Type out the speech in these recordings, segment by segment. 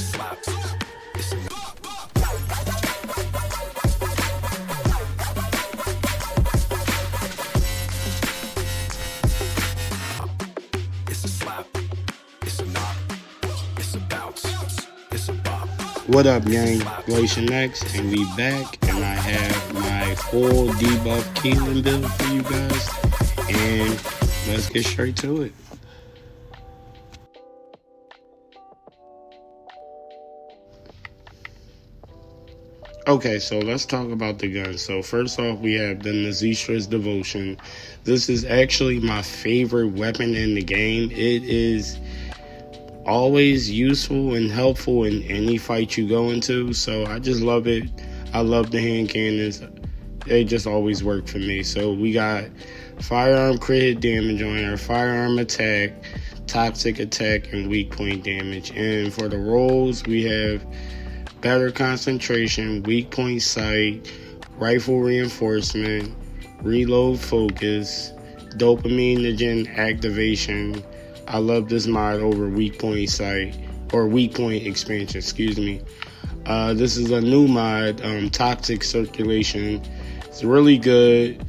slap. It's a slap. It's a knock. It's a bounce. It's a bop. What up, gang? Glacier Next, and we back, and I have my full debuff Keelan build for you guys, and let's get straight to it. Okay, so let's talk about the gun. So first off, we have the Nazistra's Devotion. This is actually my favorite weapon in the game. It is always useful and helpful in any fight you go into, so I just love it. I love the hand cannons. They just always work for me. So we got firearm crit hit damage on our firearm attack, toxic attack, and weak point damage. And for the rolls, we have better concentration, weak point sight, rifle reinforcement, reload focus, dopamine activation. I love this mod over weak point sight, or weak point expansion, excuse me. This is a new mod, toxic circulation. It's really good.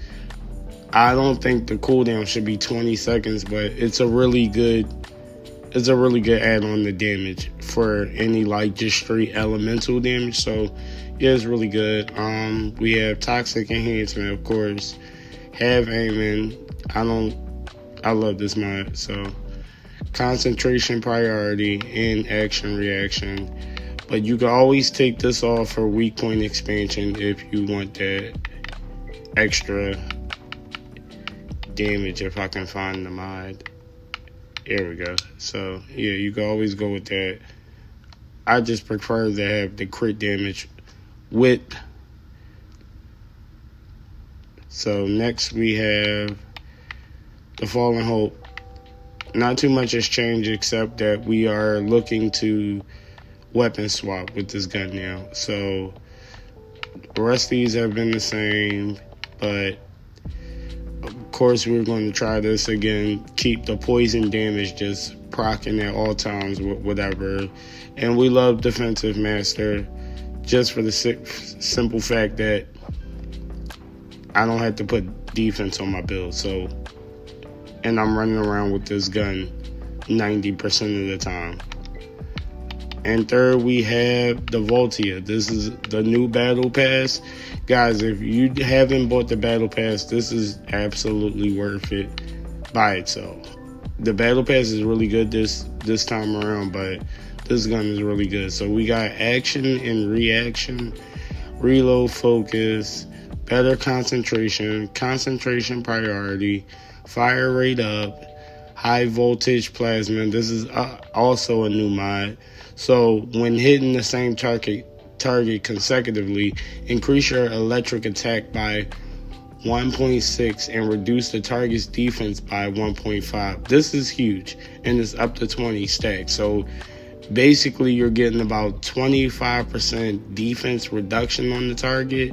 I don't think the cooldown should be 20 seconds, but it's a really good add-on to damage for any like just straight elemental damage. So yeah, it's really good. We have toxic enhancement, of course. Have aiming. I love this mod. So concentration priority and action reaction. But you can always take this off for weak point expansion if you want that extra damage, if I can find the mod. There we go. So yeah, you can always go with that. I just prefer to have the crit damage with. So next we have the Fallen Hope. Not too much has changed except that we are looking to weapon swap with this gun now. So the rest of these have been the same, but of course we're going to try this again. Keep the poison damage just proccing at all times, whatever. And we love Defensive Master just for the simple fact that I don't have to put defense on my build. So, and I'm running around with this gun 90% of the time. And third, we have the Voltia. This is the new Battle Pass. Guys, if you haven't bought the Battle Pass, this is absolutely worth it by itself. The Battle Pass is really good this time around, but this gun is really good. So we got action and reaction, reload focus, better concentration, concentration priority, fire rate up, high voltage plasma. This is also a new mod. So when hitting the same target consecutively, increase your electric attack by 1.6 and reduce the target's defense by 1.5. This is huge, and it's up to 20 stacks. So basically you're getting about 25% defense reduction on the target,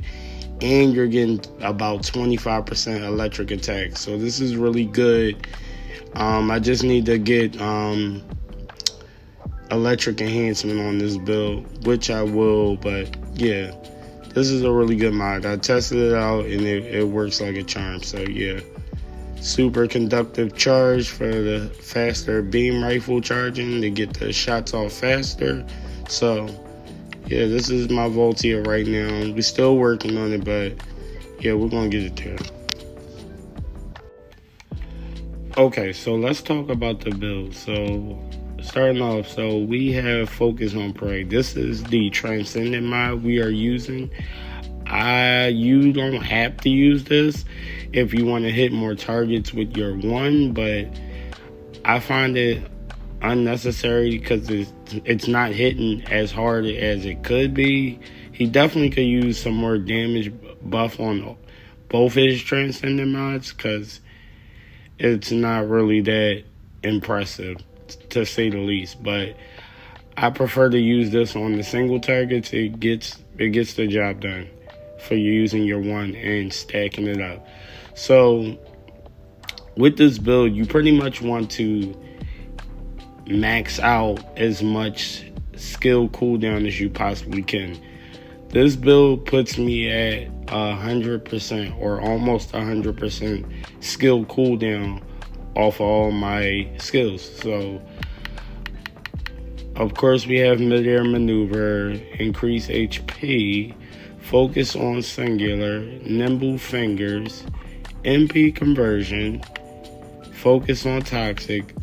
and you're getting about 25% electric attack. So this is really good. I just need to get electric enhancement on this build, which I will, but yeah, this is a really good mod. I tested it out and it works like a charm. So yeah, super conductive charge for the faster beam rifle charging to get the shots off faster. So yeah, this is my Voltia right now. We're still working on it, but yeah, we're gonna get it there. Okay, so let's talk about the build. So starting off, so we have Focus on Prey. This is the Descendant mod we are using. You don't have to use this if you want to hit more targets with your one, but I find it unnecessary because it's not hitting as hard as it could be. He definitely could use some more damage buff on both his Transcendent mods because it's not really that impressive, to say the least. But I prefer to use this on the single targets. It gets the job done for you using your one and stacking it up. So with this build, you pretty much want to max out as much skill cooldown as you possibly can. This build puts me at 100% or almost 100% skill cooldown off all my skills. So, of course, we have mid-air maneuver, increase HP, focus on singular, nimble fingers, MP conversion, focus on toxic,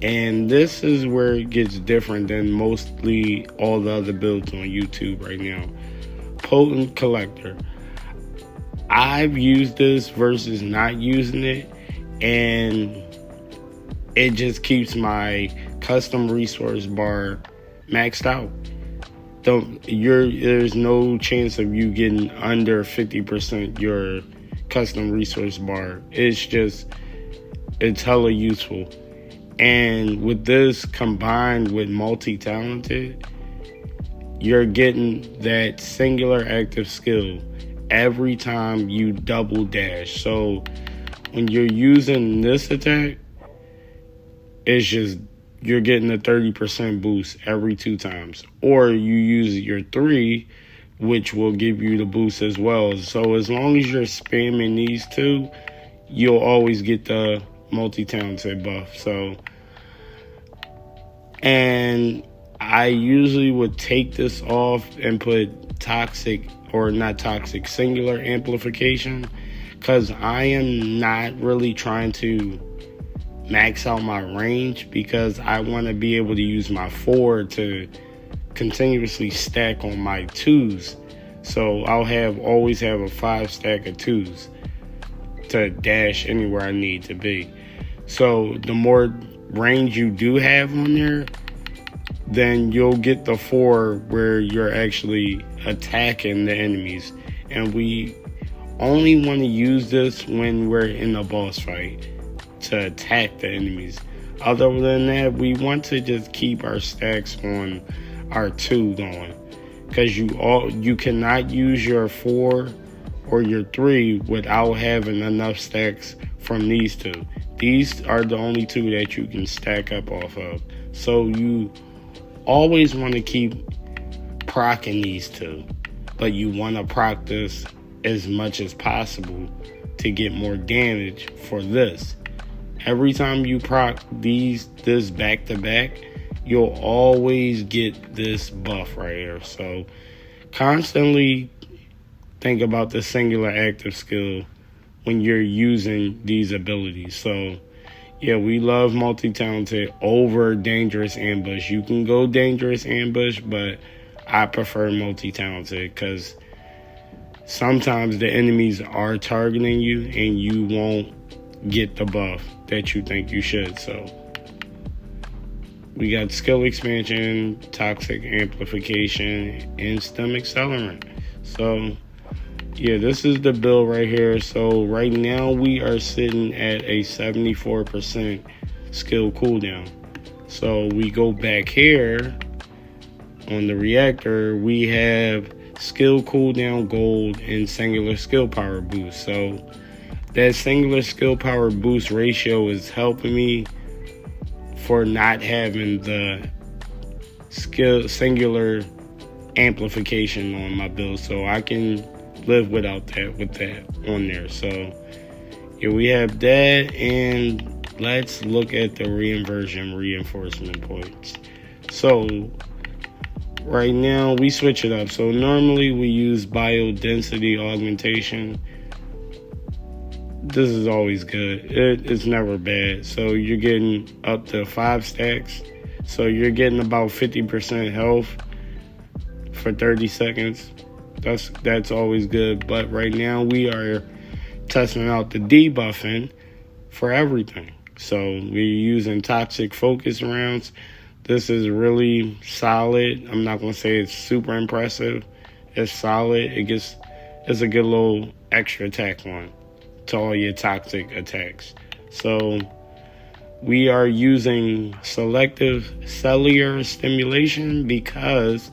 and this is where it gets different than mostly all the other builds on YouTube right now. Potent collector. I've used this versus not using it, and it just keeps my custom resource bar maxed out. There's no chance of you getting under 50% your custom resource bar. It's hella useful. And with this combined with multi-talented, you're getting that singular active skill every time you double dash. So when you're using this attack, you're getting a 30% boost every 2 times. Or you use your 3, which will give you the boost as well. So as long as you're spamming these 2, you'll always get the multi-talented buff. So, and I usually would take this off and put singular amplification, because I am not really trying to max out my range, because I want to be able to use my 4 to continuously stack on my 2s. So I'll always have a 5 stack of 2s to dash anywhere I need to be. So the more range you do have on there, then you'll get the 4 where you're actually attacking the enemies. And we only want to use this when we're in a boss fight to attack the enemies. Other than that, we want to just keep our stacks on our 2 going, because you cannot use your 4 or your 3 without having enough stacks from these 2. These are the only 2 that you can stack up off of. So you always want to keep proccing these 2, but you want to proc this as much as possible to get more damage for this. Every time you proc this back to back, you'll always get this buff right here. So constantly think about the singular active skill when you're using these abilities. So yeah, we love multi-talented over dangerous ambush. You can go dangerous ambush, but I prefer multi-talented, because sometimes the enemies are targeting you and you won't get the buff that you think you should. So we got skill expansion, toxic amplification, and stem accelerant. So yeah, this is the build right here. So right now we are sitting at a 74% skill cooldown. So we go back here on the reactor, we have skill cooldown gold and singular skill power boost. So that singular skill power boost ratio is helping me for not having the singular amplification on my build. So I can live without that with that on there. So yeah, we have that, and let's look at the reinversion reinforcement points. So right now we switch it up. So normally we use biodensity augmentation. This is always good. It's never bad. So you're getting up to 5 stacks. So you're getting about 50% health for 30 seconds. That's always good. But right now we are testing out the debuffing for everything. So we're using toxic focus rounds. This is really solid. I'm not going to say it's super impressive. It's solid. It's a good little extra attack one to all your toxic attacks. So we are using selective cellular stimulation because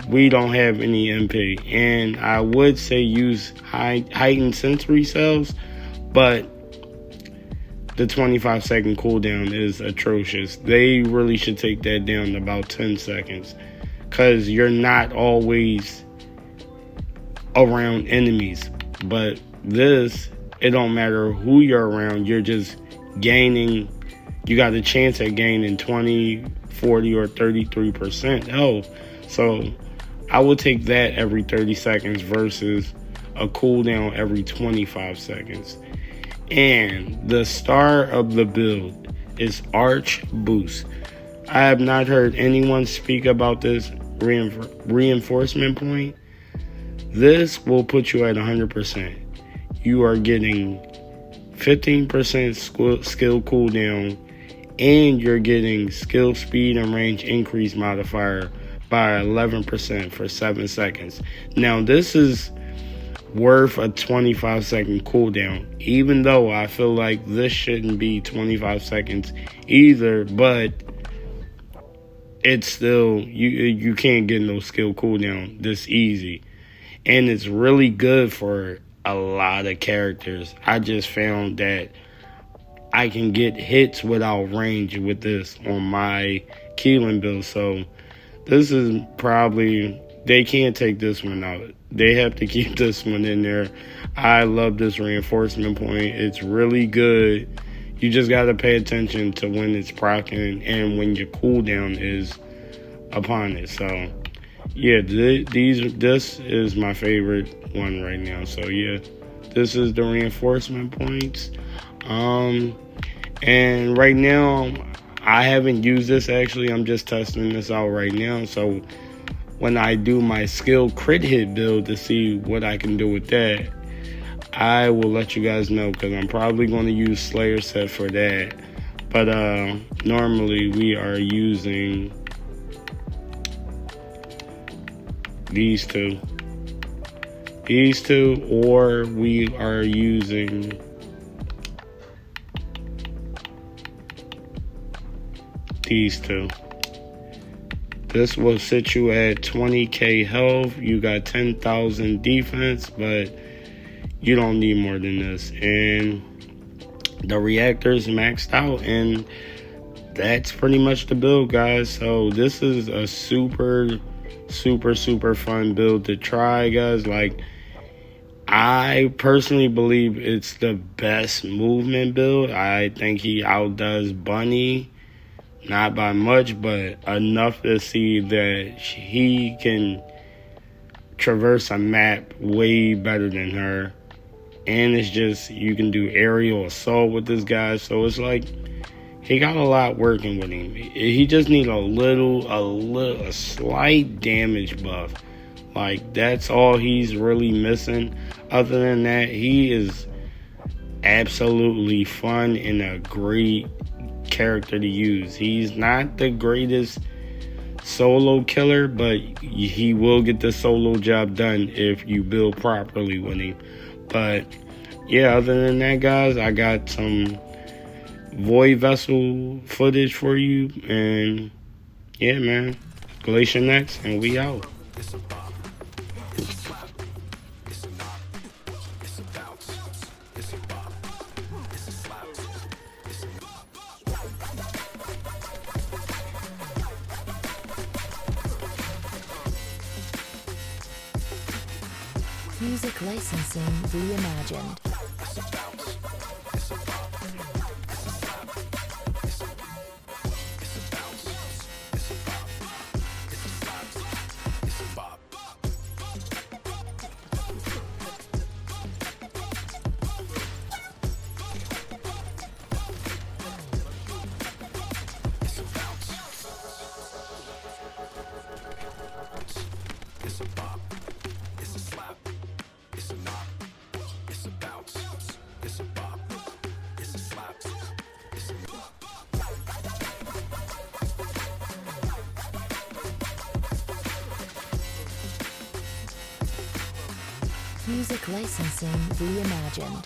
we don't have any MP. And I would say use heightened sensory cells, but the 25-second cooldown is atrocious. They really should take that down to about 10 seconds. Because you're not always around enemies. But this, it don't matter who you're around. You're just gaining. You got a chance at gaining 20, 40, or 33% health. So I would take that every 30 seconds versus a cooldown every 25 seconds. And the star of the build is Arch Boost. I have not heard anyone speak about this reinforcement point. This will put you at 100%. You are getting 15% skill cooldown, and you're getting skill speed and range increase modifier by 11% for 7 seconds. Now, this is worth a 25-second cooldown, even though I feel like this shouldn't be 25 seconds either, but it's still, you can't get no skill cooldown this easy. And it's really good for a lot of characters. I just found that I can get hits without range with this on my Keelan build. So this is probably, they can't take this one out. They have to keep this one in there. I love this reinforcement point. It's really good. You just got to pay attention to when it's proccing and when your cooldown is upon it. So yeah, this is my favorite one right now. So yeah, this is the reinforcement points. And right now, I haven't used this actually. I'm just testing this out right now. So when I do my skill crit hit build to see what I can do with that, I will let you guys know, because I'm probably going to use Slayer set for that. But normally we are using these two, or we are using these two. This will sit you at 20k health. You got 10,000 defense, but you don't need more than this. And the reactor's maxed out, and that's pretty much the build, guys. So this is a super fun build to try, guys. Like, I personally believe it's the best movement build. I think he outdoes Bunny. Not by much, but enough to see that he can traverse a map way better than her. And it's just, you can do aerial assault with this guy. So it's like, he got a lot working with him. He just needs a slight damage buff. Like, that's all he's really missing. Other than that, he is absolutely fun and a great character to use. He's not the greatest solo killer, but he will get the solo job done if you build properly with him. But yeah, other than that, guys, I got some Void Vessel footage for you, and yeah, man, Glacier next, and we out. Music licensing reimagined. Music licensing reimagined.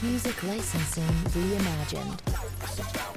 Music licensing reimagined.